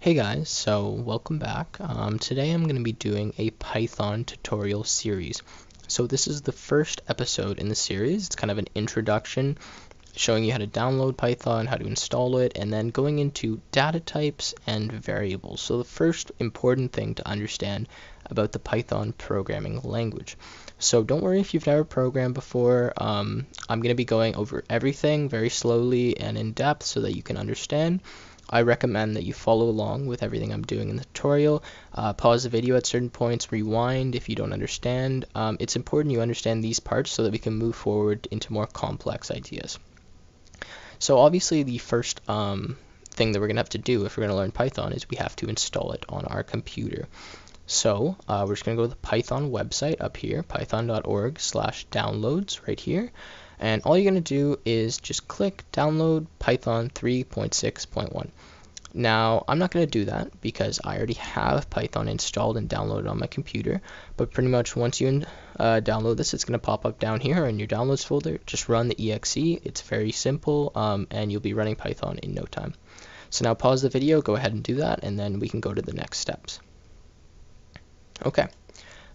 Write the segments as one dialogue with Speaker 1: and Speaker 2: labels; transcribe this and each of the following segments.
Speaker 1: Hey guys, so welcome back. Today I'm going to be doing a Python tutorial series. So this is the first episode in the series. It's kind of an introduction showing you how to download Python, how to install it, and then going into data types and variables. So the first important thing to understand about the Python programming language. So don't worry if you've never programmed before. I'm going to be going over everything very slowly and in depth so that you can understand. I recommend that you follow along with everything I'm doing in the tutorial. Pause the video at certain points, rewind if you don't understand. It's important you understand these parts so that we can move forward into more complex ideas. So obviously the first thing that we're going to have to do if we're going to learn Python is we have to install it on our computer. So we're just going to go to the Python website up here, python.org/downloads right here. And all you're going to do is just click download Python 3.6.1. Now, I'm not going to do that because I already have Python installed and downloaded on my computer. But pretty much once you download this, it's going to pop up down here in your downloads folder. Just run the exe. It's very simple, and you'll be running Python in no time. So now pause the video, go ahead and do that, and then we can go to the next steps. Okay.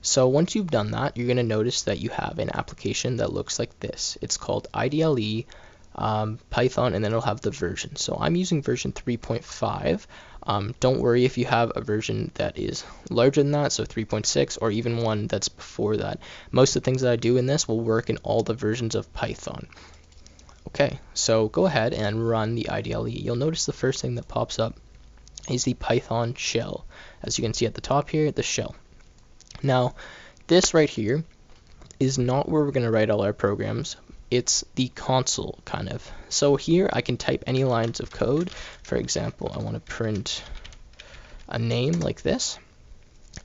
Speaker 1: So once you've done that, you're going to notice that you have an application that looks like this. It's called IDLE Python, and then it'll have the version. So I'm using version 3.5. Don't worry if you have a version that is larger than that, so 3.6 or even one that's before that. Most of the things that I do in this will work in all the versions of Python. Okay, so go ahead and run the IDLE. You'll notice the first thing that pops up is the Python shell. As you can see at the top here, the shell. Now, this right here is not where we're going to write all our programs. It's the console, kind of. So here I can type any lines of code. For example, I want to print a name like this,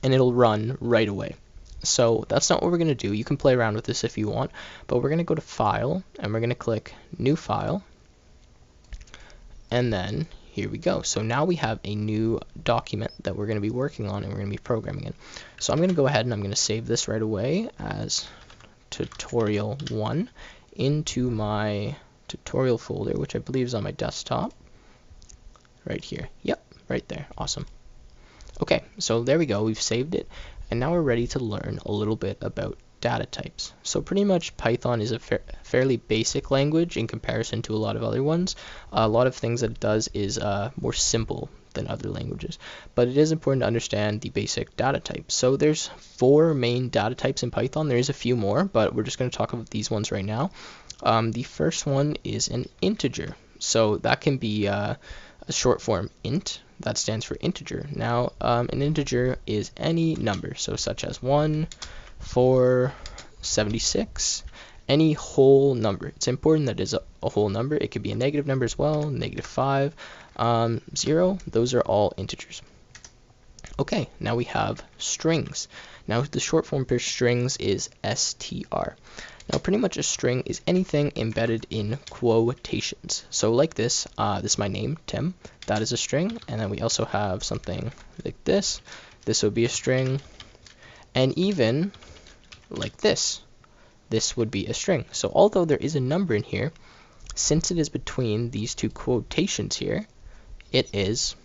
Speaker 1: and it'll run right away. So that's not what we're going to do. You can play around with this if you want, but we're going to go to File, and we're going to click New File, and then here we go. So now we have a new document that we're going to be working on and we're going to be programming in. So I'm going to go ahead and I'm going to save this right away as tutorial 1 into my tutorial folder, which I believe is on my desktop right here. Yep, right there. Awesome. Okay, so there we go. We've saved it. And now we're ready to learn a little bit about data types. So pretty much Python is a fairly basic language in comparison to a lot of other ones. A lot of things that it does is more simple than other languages, but it is important to understand the basic data types. So there's 4 main data types in Python. There is a few more, but we're just going to talk about these ones right now. The first one is an integer. So that can be a short form int. That stands for integer. Now an integer is any number, so such as 1, 4, 76, any whole number. It's important that it is a whole number. It could be a negative number as well, -5, 0. Those are all integers. Okay, now we have strings. Now the short form for strings is str. Now pretty much a string is anything embedded in quotations. So like this, this is my name, Tim. That is a string. And then we also have something like this. This would be a string. And even like this would be a string. So although there is a number in here, since it is between these two quotations here, it is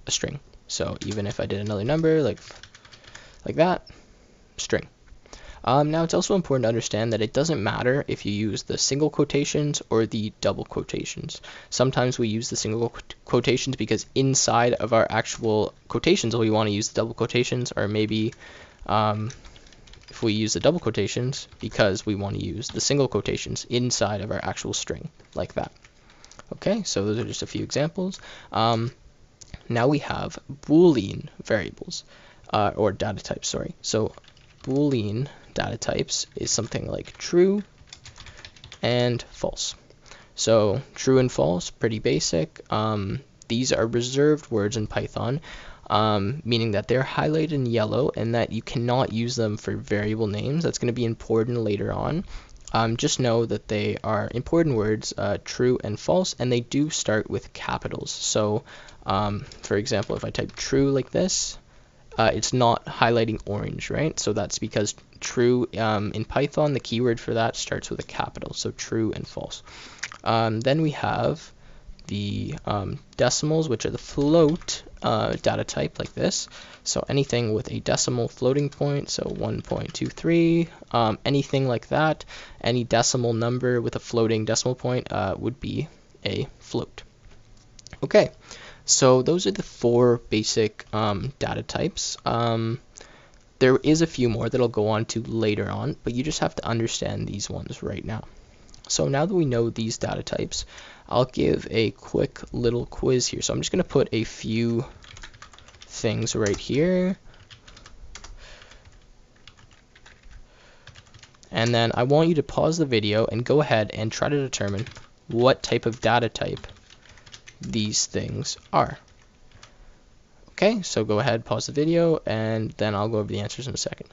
Speaker 1: a string. So even if I did another number like that, string. Now it's also important to understand that it doesn't matter if you use the single quotations or the double quotations. Sometimes we use the single quotations because inside of our actual quotations we want to use the double quotations, or maybe if we use the double quotations because we want to use the single quotations inside of our actual string, like that. Okay, so those are just a few examples. Now we have Boolean variables, or data types, sorry. So Boolean data types is something like true and false. So true and false, pretty basic. These are reserved words in Python, meaning that they're highlighted in yellow and that you cannot use them for variable names. That's going to be important later on. Just know that they are important words, true and false, and they do start with capitals. So for example, if I type true like this, it's not highlighting orange, right? So that's because true in Python, the keyword for that starts with a capital, so true and false. Then we have the decimals, which are the float data type, like this. So anything with a decimal floating point, so 1.23, anything like that, any decimal number with a floating decimal point would be a float. Okay, so those are the 4 basic data types. There is a few more that I'll go on to later on, but you just have to understand these ones right now. So now that we know these data types, I'll give a quick little quiz here. So I'm just going to put a few things right here. And then I want you to pause the video and go ahead and try to determine what type of data type these things are. Okay, so go ahead, pause the video, and then I'll go over the answers in a second.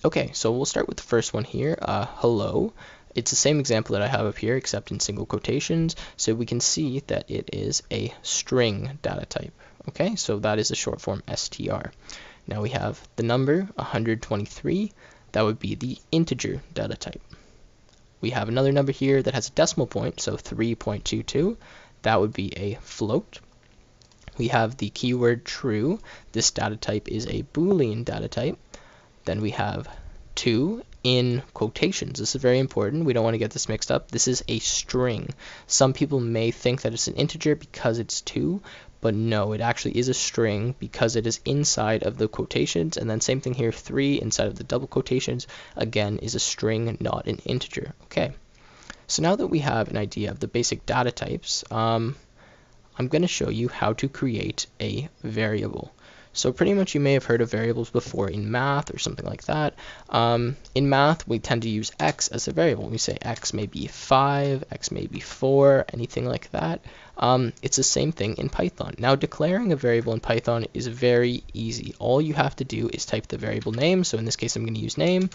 Speaker 1: Okay, so we'll start with the first one here, hello. It's the same example that I have up here, except in single quotations, so we can see that it is a string data type. Okay, so that is the short form str. Now we have the number 123, that would be the integer data type. We have another number here that has a decimal point, so 3.22, that would be a float. We have the keyword true. This data type is a Boolean data type. Then we have 2 in quotations. This is very important. We don't want to get this mixed up. This is a string. Some people may think that it's an integer because it's 2, but no, it actually is a string because it is inside of the quotations. And then same thing here, 3 inside of the double quotations, again, is a string, not an integer. Okay, so now that we have an idea of the basic data types, I'm going to show you how to create a variable. So pretty much you may have heard of variables before in math or something like that. In math, we tend to use x as a variable. We say x may be 5, x may be 4, anything like that. It's the same thing in Python. Now declaring a variable in Python is very easy. All you have to do is type the variable name. So in this case, I'm going to use name,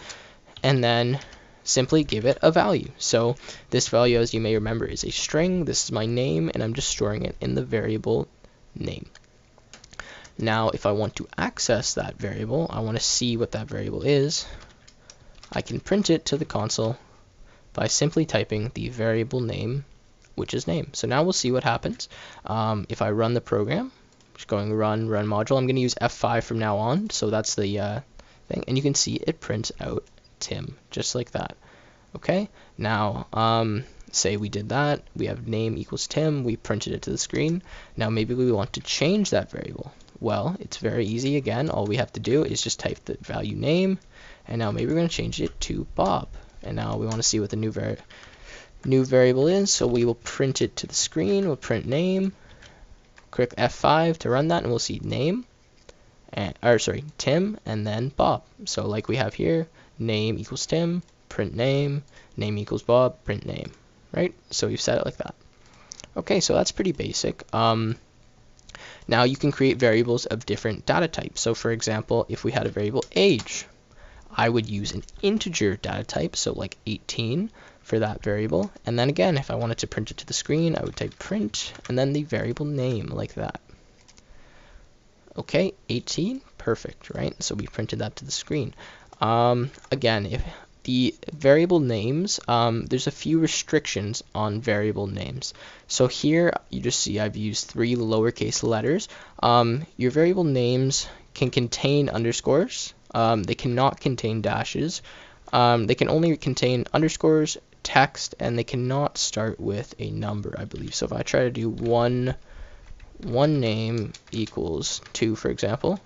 Speaker 1: and then simply give it a value. So this value, as you may remember, is a string. This is my name, and I'm just storing it in the variable name. Now, if I want to access that variable, I want to see what that variable is, I can print it to the console by simply typing the variable name, which is name. So now we'll see what happens. If I run the program, just going run module, I'm going to use F5 from now on. So that's the thing, and you can see it prints out Tim, just like that. Okay, now say we did that, we have name equals Tim, we printed it to the screen. Now maybe we want to change that variable. Well, it's very easy. Again, all we have to do is just type the value name, and now maybe we're going to change it to Bob. And now we want to see what the new variable is, so we will print it to the screen. We'll print name, click F5 to run that, and we'll see name, and, Tim, and then Bob. So like we have here, name equals Tim, print name, name equals Bob, print name, right? So we've set it like that. Okay, so that's pretty basic. Now you can create variables of different data types. So for example, if we had a variable age, I would use an integer data type, so like 18 for that variable. And then again, if I wanted to print it to the screen, I would type print and then the variable name, like that. Okay, 18, perfect, right? So we printed that to the screen. Again, if the variable names, there's a few restrictions on variable names. So here you just see I've used 3 lowercase letters. Your variable names can contain underscores. They cannot contain dashes. They can only contain underscores, text, and they cannot start with a number, I believe. So if I try to do one name equals 2, for example,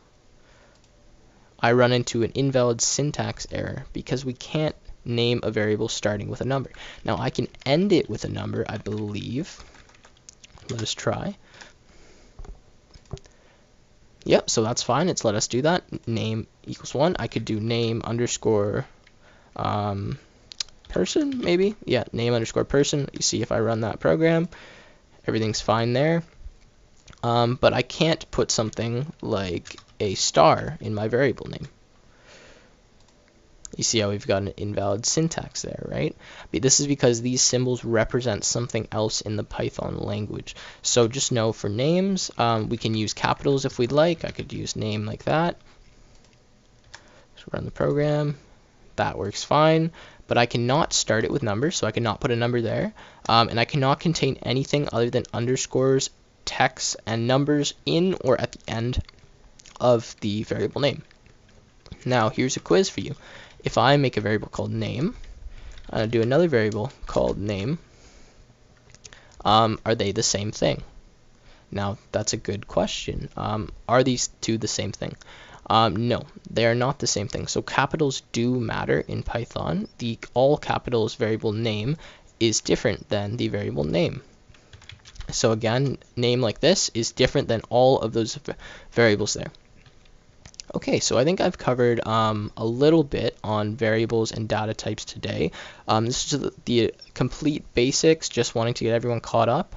Speaker 1: I run into an invalid syntax error because we can't name a variable starting with a number. Now I can end it with a number, I believe. Let us try. Yep, so that's fine. It's let us do that. Name equals 1. I could do name underscore person, maybe. Yeah, name underscore person. You see if I run that program, everything's fine there. But I can't put something like a star in my variable name. You see how we've got an invalid syntax there, right? But this is because these symbols represent something else in the Python language. So just know for names, we can use capitals if we'd like. I could use name like that. So run the program. That works fine. but I cannot start it with numbers, so I cannot put a number there, and I cannot contain anything other than underscores, text, and numbers in or at the end of the variable name. Now here's a quiz for you. If I make a variable called name, do another variable called name, are they the same thing? Now that's a good question. Are these two the same thing? No, they are not the same thing. So capitals do matter in Python. The all capitals variable name is different than the variable name. So again, name like this is different than all of those variables there. Okay, so I think I've covered a little bit on variables and data types today. This is the complete basics, just wanting to get everyone caught up.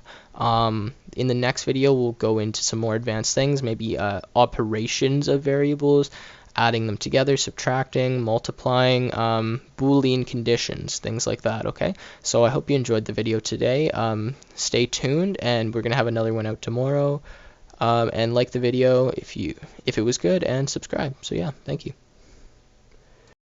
Speaker 1: In the next video, we'll go into some more advanced things, maybe operations of variables, adding them together, subtracting, multiplying, Boolean conditions, things like that, okay? So I hope you enjoyed the video today. Stay tuned, and we're going to have another one out tomorrow. And like the video if it was good, and subscribe. So yeah, thank you.